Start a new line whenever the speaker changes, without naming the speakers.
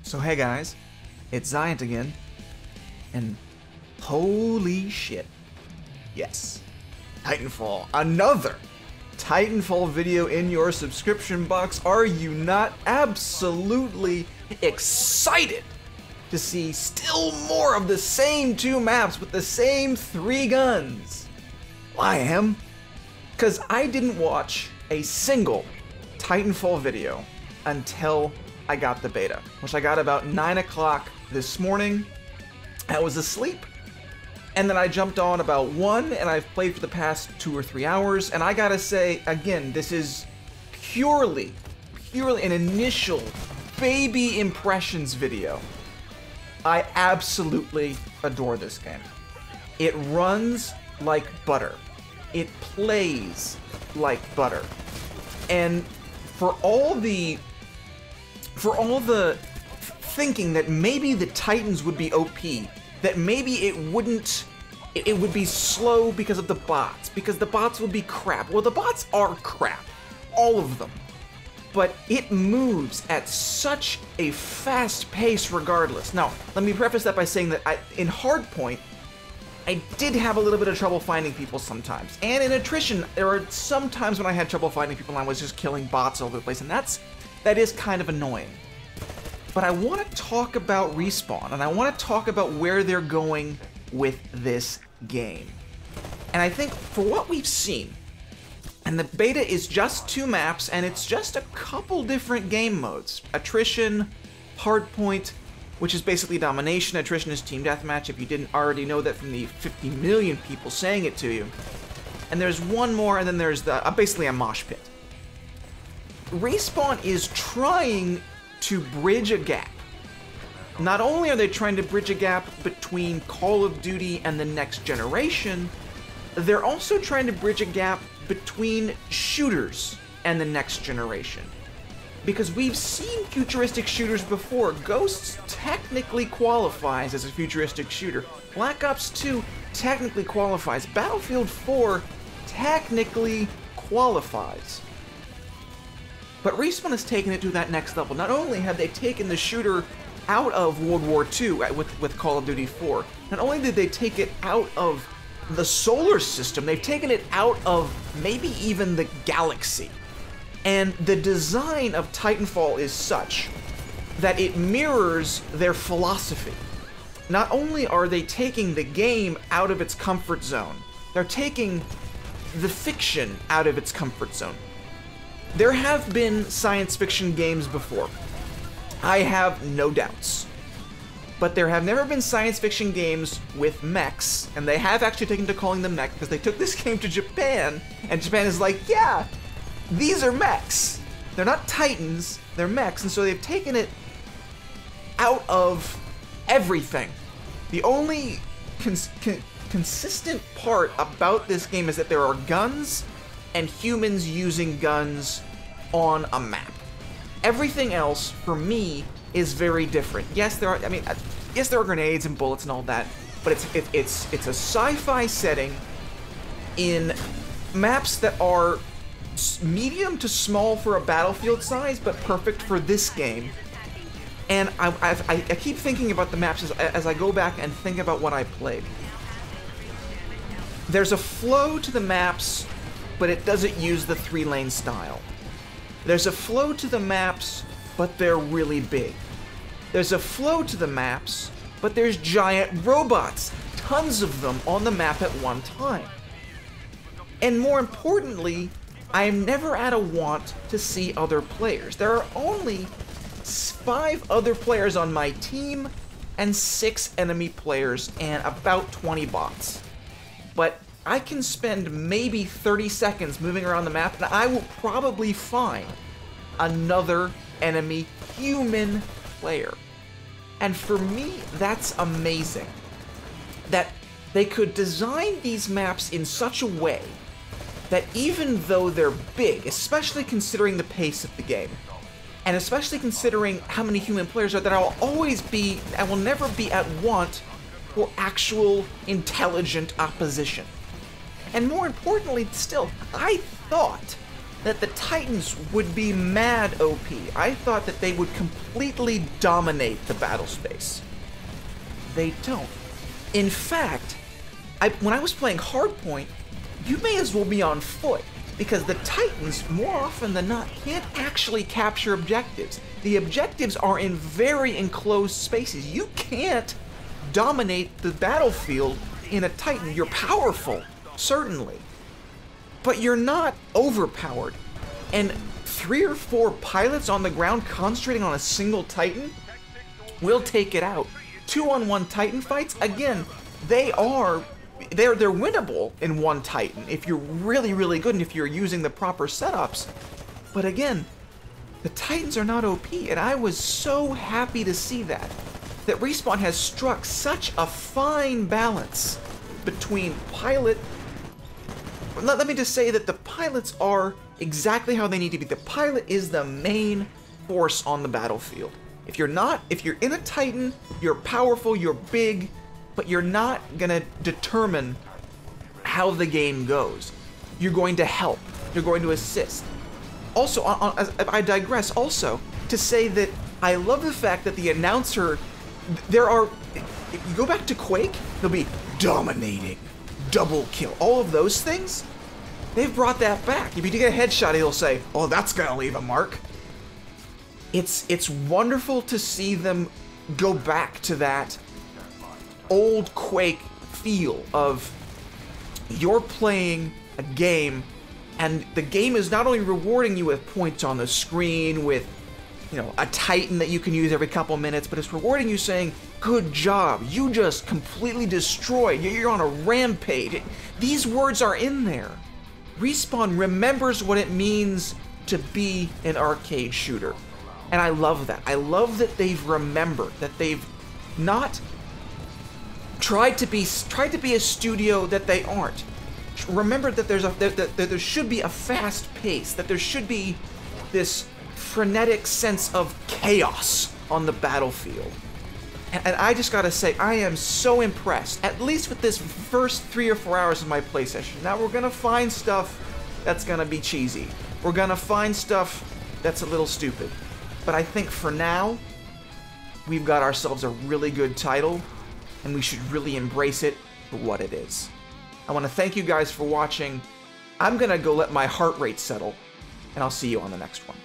So hey guys, it's Ziont again, and holy shit, yes, Titanfall, another Titanfall video in your subscription box. Are you not absolutely excited to see still more of the same two maps with the same 3 guns? Well, I am, because I didn't watch a single Titanfall video until I got the beta, which I got about 9 o'clock this morning. I was asleep, and then I jumped on about 1, and I've played for the past 2 or 3 hours, and I gotta say, again, this is purely an initial baby impressions video. I absolutely adore this game. It runs like butter. It plays like butter. And for all the thinking that maybe the Titans would be OP, that maybe it would be slow because of the bots, because the bots would be crap. Well, the bots are crap, all of them. But it moves at such a fast pace regardless. Now, let me preface that by saying that in Hardpoint, I did have a little bit of trouble finding people sometimes. And in Attrition, there are some times when I had trouble finding people and I was just killing bots all over the place, and that is kind of annoying. But I want to talk about Respawn, and I want to talk about where they're going with this game. And I think for what we've seen, and the beta is just 2 maps, and it's just a couple different game modes. Attrition, Hardpoint, which is basically domination. Attrition is team deathmatch, if you didn't already know that from the 50 million people saying it to you. And there's one more, and then there's basically a mosh pit. Respawn is trying to bridge a gap. Not only are they trying to bridge a gap between Call of Duty and the next generation, they're also trying to bridge a gap between shooters and the next generation. Because we've seen futuristic shooters before. Ghosts technically qualifies as a futuristic shooter. Black Ops 2 technically qualifies. Battlefield 4 technically qualifies. But Respawn has taken it to that next level. Not only have they taken the shooter out of World War II with Call of Duty 4, not only did they take it out of the solar system, they've taken it out of maybe even the galaxy. And the design of Titanfall is such that it mirrors their philosophy. Not only are they taking the game out of its comfort zone, they're taking the fiction out of its comfort zone. There have been science fiction games before. I have no doubts. But there have never been science fiction games with mechs, and they have actually taken to calling them mech because they took this game to Japan, and Japan is like, yeah, these are mechs. They're not Titans, they're mechs, and so they've taken it out of everything. The only consistent part about this game is that there are guns and humans using guns on a map. Everything else, for me, is very different. Yes, there are grenades and bullets and all that, but it's a sci-fi setting in maps that are medium to small for a Battlefield size, but perfect for this game. And I keep thinking about the maps as I go back and think about what I played. There's a flow to the maps, but it doesn't use the 3-lane style. There's a flow to the maps, but they're really big. There's a flow to the maps, but there's giant robots, tons of them on the map at one time. And more importantly, I am never at a want to see other players. There are only 5 other players on my team and 6 enemy players and about 20 bots. But I can spend maybe 30 seconds moving around the map and I will probably find another enemy human player. And for me, that's amazing. That they could design these maps in such a way that even though they're big, especially considering the pace of the game, and especially considering how many human players are, that I will never be at want for actual intelligent opposition. And more importantly still, I thought that the Titans would be mad OP. I thought that they would completely dominate the battle space. They don't. In fact, when I was playing Hardpoint, you may as well be on foot, because the Titans, more often than not, can't actually capture objectives. The objectives are in very enclosed spaces. You can't dominate the battlefield in a Titan. You're powerful, certainly, but you're not overpowered. And 3 or 4 pilots on the ground concentrating on a single Titan will take it out. 2-on-1 Titan fights, again, they're winnable in one Titan if you're really, really good and if you're using the proper setups. But again, the Titans are not OP, and I was so happy to see that Respawn has struck such a fine balance between pilot. Let me just say that the pilots are exactly how they need to be. The pilot is the main force on the battlefield. If you're in a Titan, you're powerful, you're big, but you're not gonna determine how the game goes. You're going to help. You're going to assist. Also, I digress also to say that I love the fact that the announcer, if you go back to Quake, there'll be dominating, double kill, all of those things. They've brought that back. If you get a headshot, he'll say, "Oh, that's gonna leave a mark." It's wonderful to see them go back to that old Quake feel of you're playing a game, and the game is not only rewarding you with points on the screen, with, you know, a Titan that you can use every couple minutes, but it's rewarding you saying, "Good job, you just completely destroyed, you're on a rampage." These words are in there. Respawn remembers what it means to be an arcade shooter. And I love that. I love that they've remembered, that they've not tried to be a studio that they aren't. Remember that there should be a fast pace, that there should be this frenetic sense of chaos on the battlefield. And I just gotta say, I am so impressed, at least with this first 3 or 4 hours of my play session. Now we're gonna find stuff that's gonna be cheesy. We're gonna find stuff that's a little stupid. But I think for now, we've got ourselves a really good title, and we should really embrace it for what it is. I want to thank you guys for watching. I'm gonna go let my heart rate settle, and I'll see you on the next one.